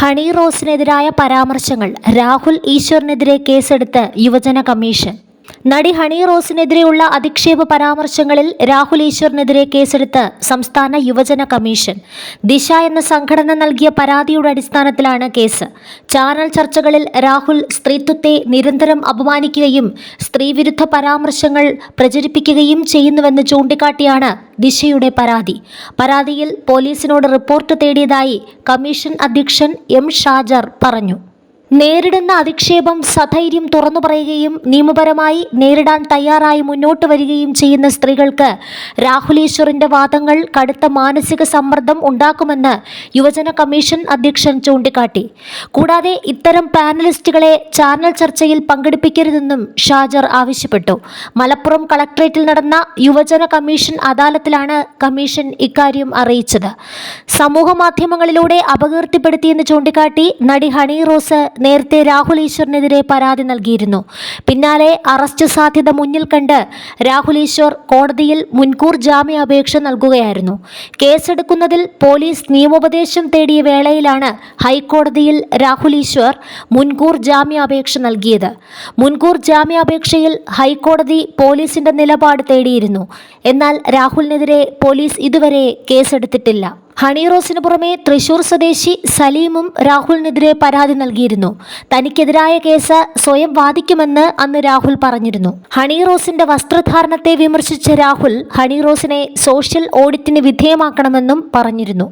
Honey റോസിനെതിരായ പരാമർശങ്ങൾ. രാഹുൽ ഈശ്വറിനെതിരെ കേസെടുത്ത് യുവജന കമ്മീഷൻ. നടി ഹണി റോസിനെതിരെയുള്ള അധിക്ഷേപ പരാമർശങ്ങളിൽ രാഹുൽ ഈശ്വറിനെതിരെ കേസെടുത്ത് സംസ്ഥാന യുവജന കമ്മീഷൻ. ദിശ എന്ന സംഘടന നൽകിയ പരാതിയുടെ അടിസ്ഥാനത്തിലാണ് കേസ്. ചാനൽ ചർച്ചകളിൽ രാഹുൽ സ്ത്രീത്വത്തെ നിരന്തരം അപമാനിക്കുകയും സ്ത്രീവിരുദ്ധ പരാമർശങ്ങൾ പ്രചരിപ്പിക്കുകയും ചെയ്യുന്നുവെന്ന് ചൂണ്ടിക്കാട്ടിയാണ് ദിശയുടെ പരാതി. പരാതിയിൽ പോലീസിനോട് റിപ്പോർട്ട് തേടിയതായി കമ്മീഷൻ അധ്യക്ഷൻ എം ഷാജർ പറഞ്ഞു. നേരിടുന്ന അധിക്ഷേപം സധൈര്യം തുറന്നു പറയുകയും നിയമപരമായി നേരിടാൻ തയ്യാറായി മുന്നോട്ട് വരികയും ചെയ്യുന്ന സ്ത്രീകൾക്ക് രാഹുൽ ഈശ്വറിന്റെ വാദങ്ങൾ കടുത്ത മാനസിക സമ്മർദ്ദം ഉണ്ടാക്കുമെന്ന് യുവജന കമ്മീഷൻ അധ്യക്ഷൻ ചൂണ്ടിക്കാട്ടി. കൂടാതെ ഇത്തരം പാനലിസ്റ്റുകളെ ചാനൽ ചർച്ചയിൽ പങ്കെടുപ്പിക്കരുതെന്നും ഷാജർ ആവശ്യപ്പെട്ടു. മലപ്പുറം കളക്ടറേറ്റിൽ നടന്ന യുവജന കമ്മീഷൻ അദാലത്തിലാണ് കമ്മീഷൻ ഇക്കാര്യം അറിയിച്ചത്. സമൂഹ മാധ്യമങ്ങളിലൂടെ അപകീർത്തിപ്പെടുത്തിയെന്ന് ചൂണ്ടിക്കാട്ടി നടി ഹണി റോസ് നേരത്തെ രാഹുൽ ഈശ്വറിനെതിരെ പരാതി നൽകിയിരുന്നു. പിന്നാലെ അറസ്റ്റ് സാധ്യത മുന്നിൽ കണ്ട് രാഹുൽ ഈശ്വർ കോടതിയിൽ മുൻകൂർ ജാമ്യാപേക്ഷ നൽകുകയായിരുന്നു. കേസെടുക്കുന്നതിൽ പോലീസ് നിയമോപദേശം തേടിയ വേളയിലാണ് ഹൈക്കോടതിയിൽ രാഹുൽ ഈശ്വർ മുൻകൂർ ജാമ്യാപേക്ഷ നൽകിയത്. മുൻകൂർ ജാമ്യാപേക്ഷയിൽ ഹൈക്കോടതി പോലീസിന്റെ നിലപാട് തേടിയിരുന്നു. എന്നാൽ രാഹുലിനെതിരെ പോലീസ് ഇതുവരെ കേസെടുത്തിട്ടില്ല. ഹണി റോസിന് പുറമെ തൃശൂർ സ്വദേശി സലീമും രാഹുലിനെതിരെ പരാതി നൽകിയിരുന്നു. തനിക്കെതിരായ കേസ് സ്വയം വാദിക്കുമെന്ന് അന്ന് രാഹുൽ പറഞ്ഞിരുന്നു. ഹണി റോസിന്റെ വസ്ത്രധാരണത്തെ വിമർശിച്ച രാഹുൽ ഹണി റോസിനെ സോഷ്യൽ ഓഡിറ്റിന് വിധേയമാക്കണമെന്നും പറഞ്ഞിരുന്നു.